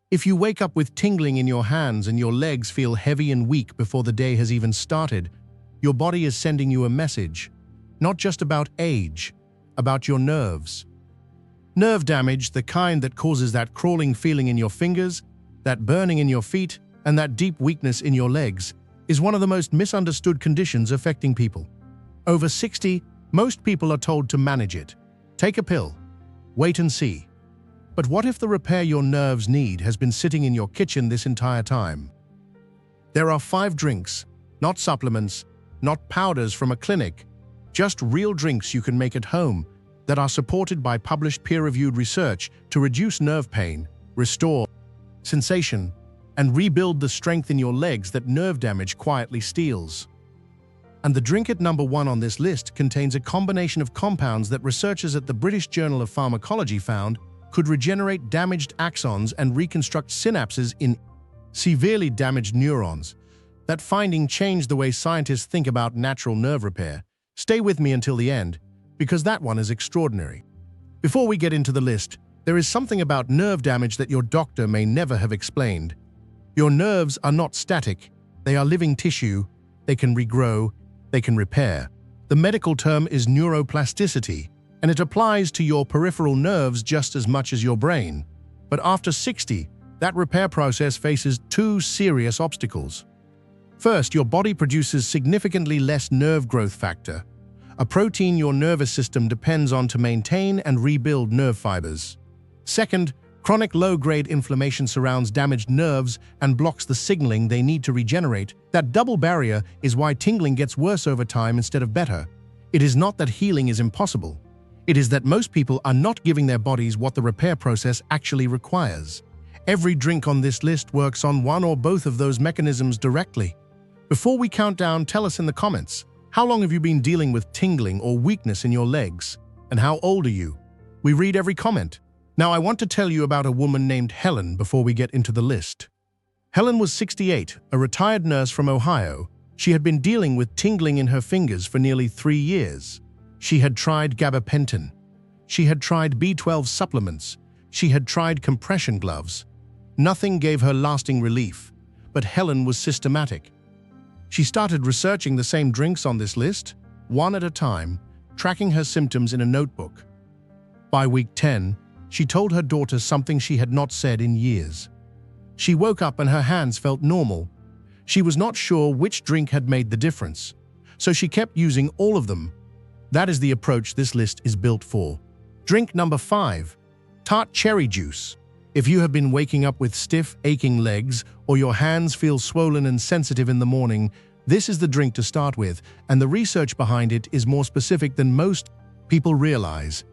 If you wake up with tingling in your hands and your legs feel heavy and weak before the day has even started, your body is sending you a message, not just about age, about your nerves. Nerve damage, the kind that causes that crawling feeling in your fingers, that burning in your feet, and that deep weakness in your legs, is one of the most misunderstood conditions affecting people. Over 60, most people are told to manage it. Take a pill. Wait and see. But what if the repair your nerves need has been sitting in your kitchen this entire time? There are 5 drinks, not supplements, not powders from a clinic, just real drinks you can make at home that are supported by published peer-reviewed research to reduce nerve pain, restore sensation, and rebuild the strength in your legs that nerve damage quietly steals. And the drink at number 1 on this list contains a combination of compounds that researchers at the British Journal of Pharmacology found could regenerate damaged axons and reconstruct synapses in severely damaged neurons. That finding changed the way scientists think about natural nerve repair. Stay with me until the end, because that one is extraordinary. Before we get into the list, there is something about nerve damage that your doctor may never have explained. Your nerves are not static. They are living tissue. They can regrow. They can repair. The medical term is neuroplasticity, and it applies to your peripheral nerves just as much as your brain. But after 60, that repair process faces 2 serious obstacles. First, your body produces significantly less nerve growth factor, a protein your nervous system depends on to maintain and rebuild nerve fibers. Second, chronic low-grade inflammation surrounds damaged nerves and blocks the signaling they need to regenerate. That double barrier is why tingling gets worse over time instead of better. It is not that healing is impossible. It is that most people are not giving their bodies what the repair process actually requires. Every drink on this list works on one or both of those mechanisms directly. Before we count down, tell us in the comments, how long have you been dealing with tingling or weakness in your legs? And how old are you? We read every comment. Now I want to tell you about a woman named Helen before we get into the list. Helen was 68, a retired nurse from Ohio. She had been dealing with tingling in her fingers for nearly 3 years. She had tried gabapentin. She had tried B12 supplements. She had tried compression gloves. Nothing gave her lasting relief, but Helen was systematic. She started researching the same drinks on this list, one at a time, tracking her symptoms in a notebook. By week 10, she told her daughter something she had not said in years. She woke up and her hands felt normal. She was not sure which drink had made the difference, so she kept using all of them. That is the approach this list is built for. Drink number 5, Tart cherry juice. If you have been waking up with stiff, aching legs, or your hands feel swollen and sensitive in the morning, this is the drink to start with, and the research behind it is more specific than most people realize.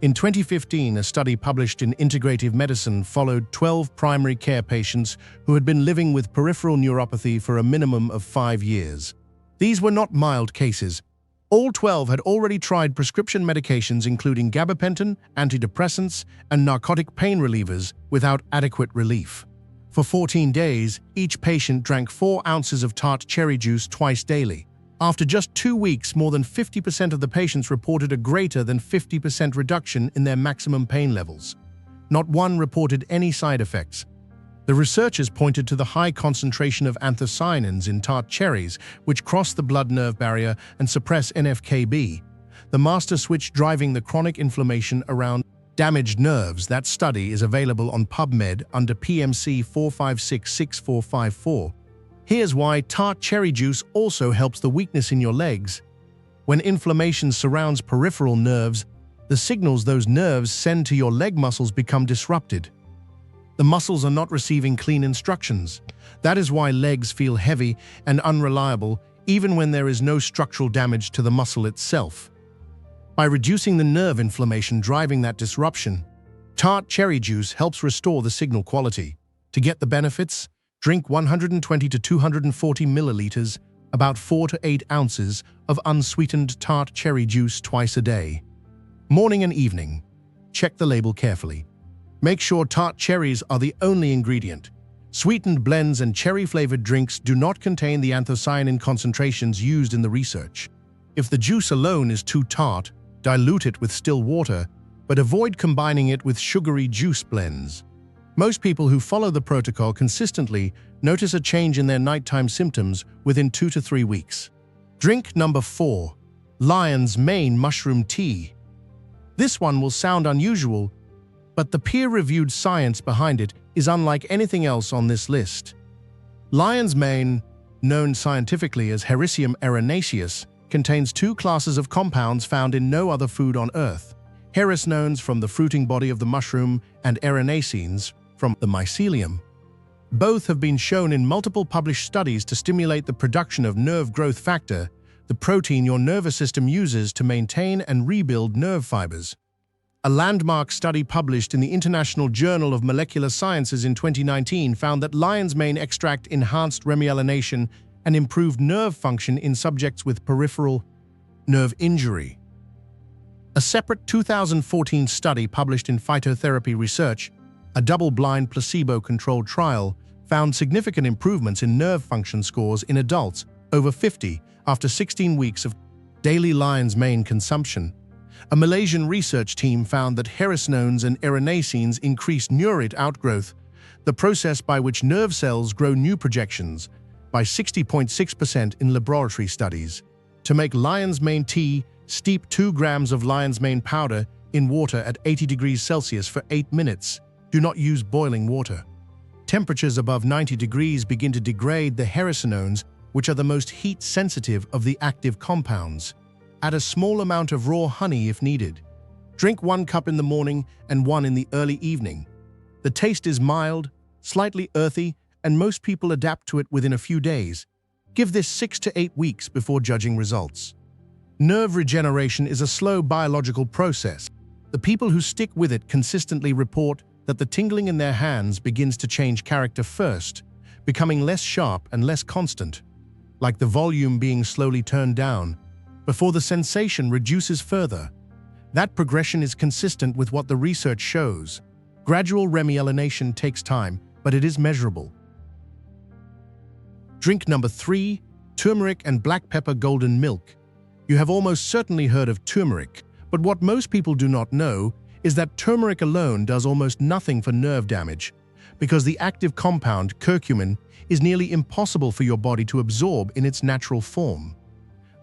In 2015, a study published in Integrative Medicine followed 12 primary care patients who had been living with peripheral neuropathy for a minimum of 5 years. These were not mild cases. All 12 had already tried prescription medications including gabapentin, antidepressants, and narcotic pain relievers without adequate relief. For 14 days, each patient drank 4 ounces of Tart cherry juice twice daily. After just 2 weeks, more than 50% of the patients reported a greater than 50% reduction in their maximum pain levels. Not one reported any side effects. The researchers pointed to the high concentration of anthocyanins in tart cherries, which cross the blood-nerve barrier and suppress NF-κB, the master switch driving the chronic inflammation around damaged nerves. That study is available on PubMed under PMC4566454. Here's why tart cherry juice also helps the weakness in your legs. When inflammation surrounds peripheral nerves, the signals those nerves send to your leg muscles become disrupted. The muscles are not receiving clean instructions. That is why legs feel heavy and unreliable even when there is no structural damage to the muscle itself. By reducing the nerve inflammation driving that disruption, tart cherry juice helps restore the signal quality. To get the benefits, drink 120 to 240 milliliters, about 4 to 8 ounces of unsweetened tart cherry juice twice a day. Morning and evening. Check the label carefully. Make sure tart cherries are the only ingredient. Sweetened blends and cherry-flavored drinks do not contain the anthocyanin concentrations used in the research. If the juice alone is too tart, dilute it with still water, but avoid combining it with sugary juice blends. Most people who follow the protocol consistently notice a change in their nighttime symptoms within 2 to 3 weeks. Drink number 4. Lion's Mane Mushroom Tea. This one will sound unusual, but the peer-reviewed science behind it is unlike anything else on this list. Lion's mane, known scientifically as Hericium erinaceus, contains 2 classes of compounds found in no other food on Earth: hericenones from the fruiting body of the mushroom and erinacines from the mycelium. Both have been shown in multiple published studies to stimulate the production of nerve growth factor, the protein your nervous system uses to maintain and rebuild nerve fibers. A landmark study published in the International Journal of Molecular Sciences in 2019 found that lion's mane extract enhanced remyelination and improved nerve function in subjects with peripheral nerve injury. A separate 2014 study published in Phytotherapy Research, a double-blind placebo-controlled trial, found significant improvements in nerve function scores in adults over 50 after 16 weeks of daily lion's mane consumption. A Malaysian research team found that hericenones and erinacines increase neurite outgrowth, the process by which nerve cells grow new projections, by 60.6% in laboratory studies. To make lion's mane tea, steep 2 grams of lion's mane powder in water at 80 degrees Celsius for 8 minutes. Do not use boiling water. Temperatures above 90 degrees begin to degrade the hericenones, which are the most heat-sensitive of the active compounds. Add a small amount of raw honey if needed. Drink 1 cup in the morning and 1 in the early evening. The taste is mild, slightly earthy, and most people adapt to it within a few days. Give this 6 to 8 weeks before judging results. Nerve regeneration is a slow biological process. The people who stick with it consistently report that the tingling in their hands begins to change character first, becoming less sharp and less constant, like the volume being slowly turned down, before the sensation reduces further. That progression is consistent with what the research shows. Gradual remyelination takes time, but it is measurable. Drink number 3. Turmeric and black pepper golden milk. You have almost certainly heard of turmeric, but what most people do not know is that turmeric alone does almost nothing for nerve damage, because the active compound, curcumin, is nearly impossible for your body to absorb in its natural form.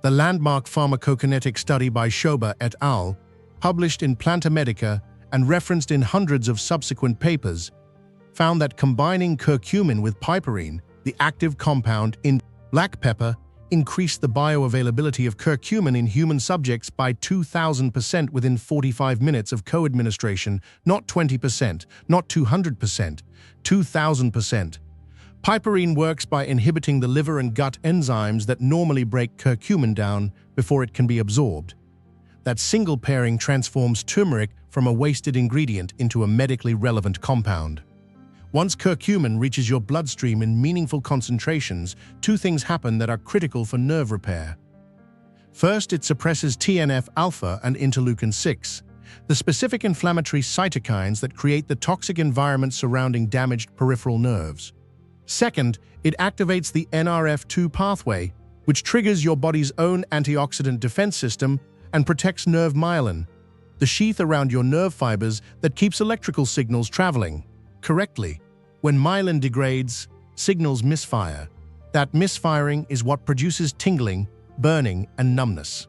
The landmark pharmacokinetic study by Schober et al., published in Planta Medica and referenced in hundreds of subsequent papers, found that combining curcumin with piperine, the active compound in black pepper, increased the bioavailability of curcumin in human subjects by 2,000% within 45 minutes of co-administration, not 20%, not 200%, 2,000%. Piperine works by inhibiting the liver and gut enzymes that normally break curcumin down before it can be absorbed. That single pairing transforms turmeric from a wasted ingredient into a medically relevant compound. Once curcumin reaches your bloodstream in meaningful concentrations, 2 things happen that are critical for nerve repair. First, it suppresses TNF-alpha and interleukin-6, the specific inflammatory cytokines that create the toxic environment surrounding damaged peripheral nerves. Second, it activates the NRF2 pathway, which triggers your body's own antioxidant defense system and protects nerve myelin, the sheath around your nerve fibers that keeps electrical signals traveling correctly. When myelin degrades, signals misfire. That misfiring is what produces tingling, burning, and numbness.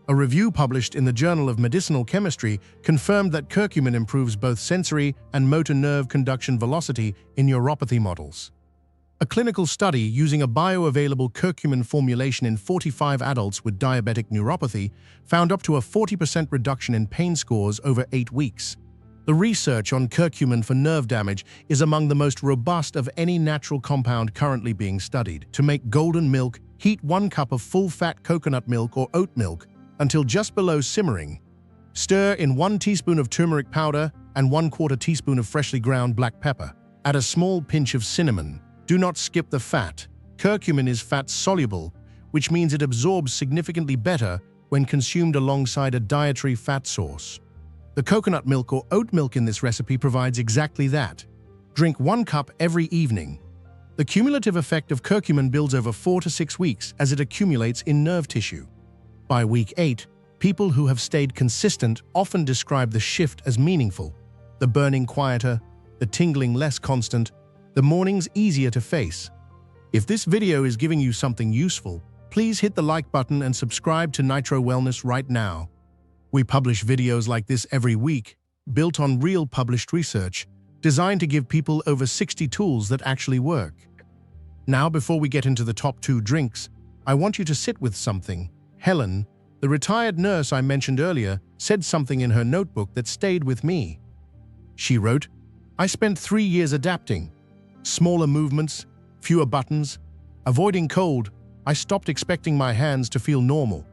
A review published in the Journal of Medicinal Chemistry confirmed that curcumin improves both sensory and motor nerve conduction velocity in neuropathy models. A clinical study using a bioavailable curcumin formulation in 45 adults with diabetic neuropathy found up to a 40% reduction in pain scores over 8 weeks. The research on curcumin for nerve damage is among the most robust of any natural compound currently being studied. To make golden milk, heat 1 cup of full-fat coconut milk or oat milk until just below simmering. Stir in 1 teaspoon of turmeric powder and 1/4 teaspoon of freshly ground black pepper. Add a small pinch of cinnamon. Do not skip the fat. Curcumin is fat-soluble, which means it absorbs significantly better when consumed alongside a dietary fat source. The coconut milk or oat milk in this recipe provides exactly that. Drink 1 cup every evening. The cumulative effect of curcumin builds over 4 to 6 weeks as it accumulates in nerve tissue. By week 8, people who have stayed consistent often describe the shift as meaningful. The burning quieter, the tingling less constant, the mornings easier to face. If this video is giving you something useful, please hit the like button and subscribe to Nitro Wellness right now. We publish videos like this every week, built on real published research, designed to give people over 60 tools that actually work. Now, before we get into the top 2 drinks, I want you to sit with something. Helen, the retired nurse I mentioned earlier, said something in her notebook that stayed with me. She wrote, "I spent 3 years adapting. Smaller movements, fewer buttons, avoiding cold. I stopped expecting my hands to feel normal."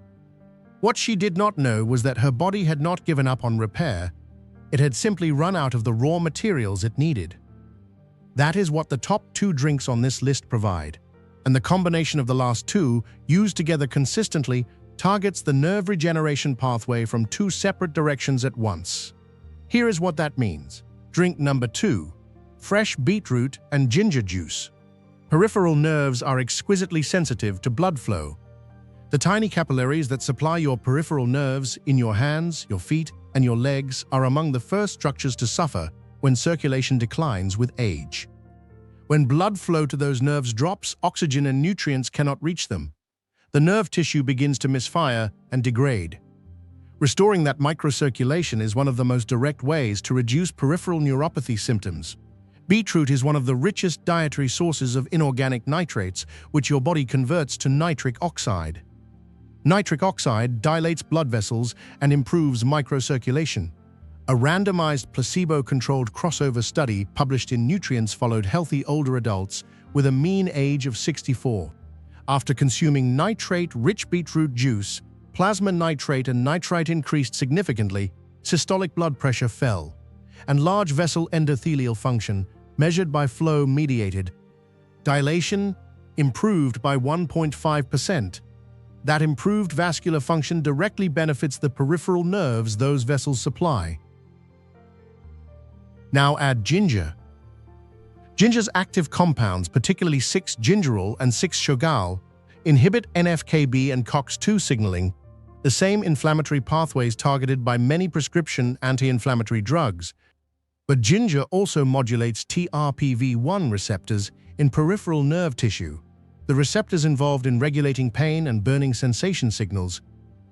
What she did not know was that her body had not given up on repair. It had simply run out of the raw materials it needed. That is what the top 2 drinks on this list provide, and the combination of the last 2, used together consistently, targets the nerve regeneration pathway from 2 separate directions at once. Here is what that means. Drink number 2, fresh beetroot and ginger juice. Peripheral nerves are exquisitely sensitive to blood flow. The tiny capillaries that supply your peripheral nerves in your hands, your feet, and your legs are among the first structures to suffer when circulation declines with age. When blood flow to those nerves drops, oxygen and nutrients cannot reach them. The nerve tissue begins to misfire and degrade. Restoring that microcirculation is one of the most direct ways to reduce peripheral neuropathy symptoms. Beetroot is one of the richest dietary sources of inorganic nitrates, which your body converts to nitric oxide. Nitric oxide dilates blood vessels and improves microcirculation. A randomized placebo-controlled crossover study published in Nutrients followed healthy older adults with a mean age of 64. After consuming nitrate-rich beetroot juice, plasma nitrate and nitrite increased significantly, systolic blood pressure fell, and large vessel endothelial function, measured by flow-mediated dilation, improved by 1.5%. That improved vascular function directly benefits the peripheral nerves those vessels supply. Now add ginger. Ginger's active compounds, particularly 6-gingerol and 6-shogal, inhibit NF-κB and COX-2 signaling, the same inflammatory pathways targeted by many prescription anti-inflammatory drugs. But ginger also modulates TRPV1 receptors in peripheral nerve tissue, the receptors involved in regulating pain and burning sensation signals.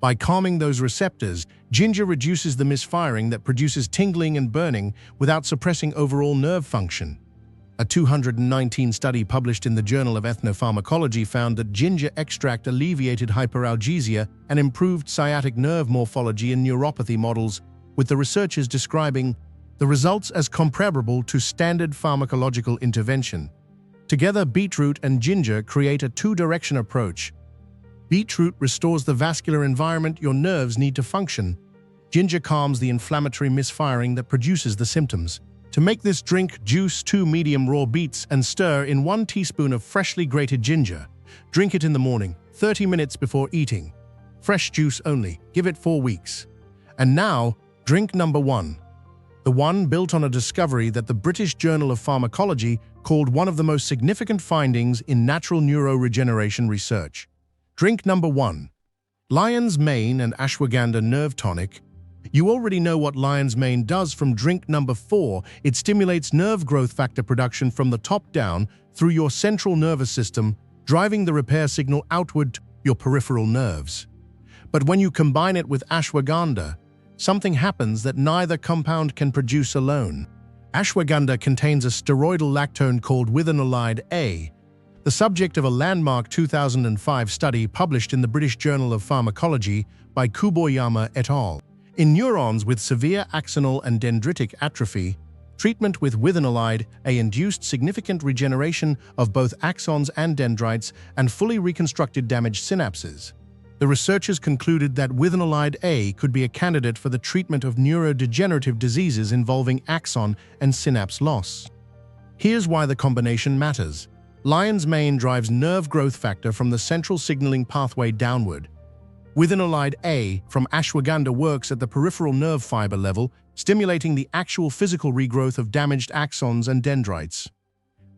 By calming those receptors, ginger reduces the misfiring that produces tingling and burning without suppressing overall nerve function. A 219 study published in the Journal of Ethnopharmacology found that ginger extract alleviated hyperalgesia and improved sciatic nerve morphology in neuropathy models, with the researchers describing the results as comparable to standard pharmacological intervention. Together, beetroot and ginger create a 2-direction approach. Beetroot restores the vascular environment your nerves need to function. Ginger calms the inflammatory misfiring that produces the symptoms. To make this drink, juice 2 medium raw beets and stir in 1 teaspoon of freshly grated ginger. Drink it in the morning, 30 minutes before eating. Fresh juice only. Give it 4 weeks. And now, drink number 1. The one built on a discovery that the British Journal of Pharmacology called one of the most significant findings in natural neuroregeneration research. Drink number 1. Lion's Mane and Ashwagandha Nerve Tonic. You already know what lion's mane does from drink number 4. It stimulates nerve growth factor production from the top down through your central nervous system, driving the repair signal outward to your peripheral nerves. But when you combine it with ashwagandha, something happens that neither compound can produce alone. Ashwagandha contains a steroidal lactone called withanolide A, the subject of a landmark 2005 study published in the British Journal of Pharmacology by Kuboyama et al. In neurons with severe axonal and dendritic atrophy, treatment with withanolide A induced significant regeneration of both axons and dendrites and fully reconstructed damaged synapses. The researchers concluded that withanolide A could be a candidate for the treatment of neurodegenerative diseases involving axon and synapse loss. Here's why the combination matters. Lion's mane drives nerve growth factor from the central signaling pathway downward. Withanolide A from ashwagandha works at the peripheral nerve fiber level, stimulating the actual physical regrowth of damaged axons and dendrites.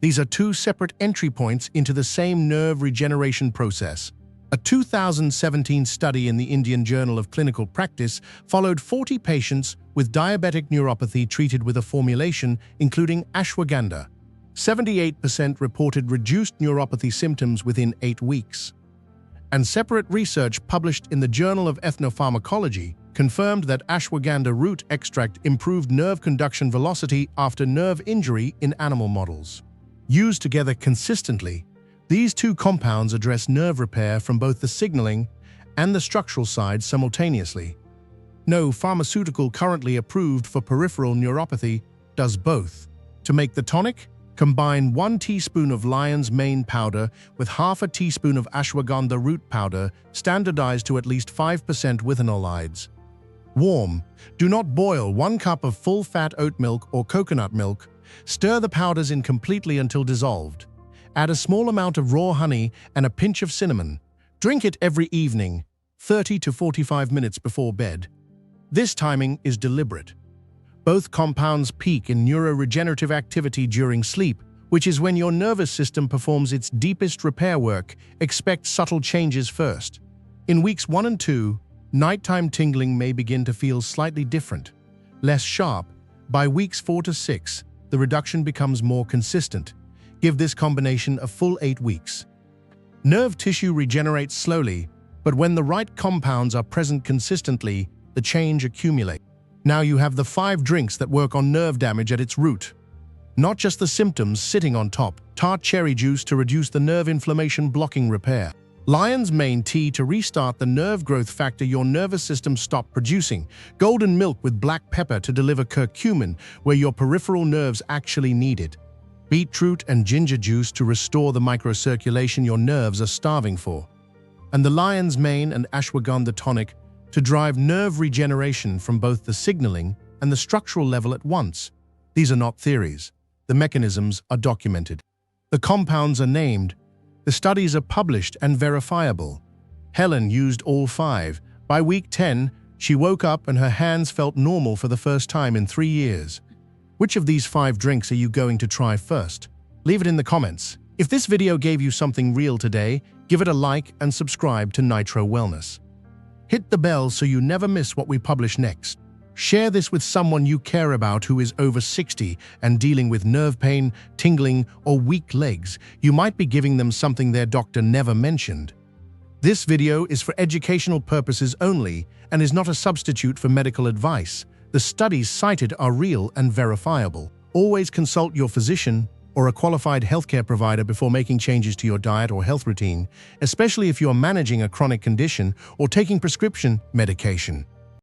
These are 2 separate entry points into the same nerve regeneration process. A 2017 study in the Indian Journal of Clinical Practice followed 40 patients with diabetic neuropathy treated with a formulation including ashwagandha. 78% reported reduced neuropathy symptoms within 8 weeks. And separate research published in the Journal of Ethnopharmacology confirmed that ashwagandha root extract improved nerve conduction velocity after nerve injury in animal models. Used together consistently, these two compounds address nerve repair from both the signaling and the structural side simultaneously. No pharmaceutical currently approved for peripheral neuropathy does both. To make the tonic, combine 1 teaspoon of lion's mane powder with half a teaspoon of ashwagandha root powder, standardized to at least 5% withanolides. Warm. Do not boil 1 cup of full-fat oat milk or coconut milk. Stir the powders in completely until dissolved. Add a small amount of raw honey and a pinch of cinnamon. Drink it every evening, 30 to 45 minutes before bed. This timing is deliberate. Both compounds peak in neuroregenerative activity during sleep, which is when your nervous system performs its deepest repair work. Expect subtle changes first. In weeks 1 and 2, nighttime tingling may begin to feel slightly different, less sharp. By weeks 4 to 6, the reduction becomes more consistent. Give this combination a full 8 weeks. Nerve tissue regenerates slowly, but when the right compounds are present consistently, the change accumulates. Now you have the 5 drinks that work on nerve damage at its root. Not just the symptoms sitting on top. Tart cherry juice to reduce the nerve inflammation blocking repair. Lion's mane tea to restart the nerve growth factor your nervous system stopped producing. Golden milk with black pepper to deliver curcumin where your peripheral nerves actually need it. Beetroot and ginger juice to restore the microcirculation your nerves are starving for. And the lion's mane and ashwagandha tonic to drive nerve regeneration from both the signaling and the structural level at once. These are not theories. The mechanisms are documented. The compounds are named. The studies are published and verifiable. Helen used all 5. By week 10, she woke up and her hands felt normal for the first time in 3 years. Which of these 5 drinks are you going to try first? Leave it in the comments. If this video gave you something real today, give it a like and subscribe to Nitro Wellness. Hit the bell so you never miss what we publish next. Share this with someone you care about who is over 60 and dealing with nerve pain, tingling, or weak legs. You might be giving them something their doctor never mentioned. This video is for educational purposes only and is not a substitute for medical advice. The studies cited are real and verifiable. Always consult your physician or a qualified healthcare provider before making changes to your diet or health routine, especially if you are managing a chronic condition or taking prescription medication.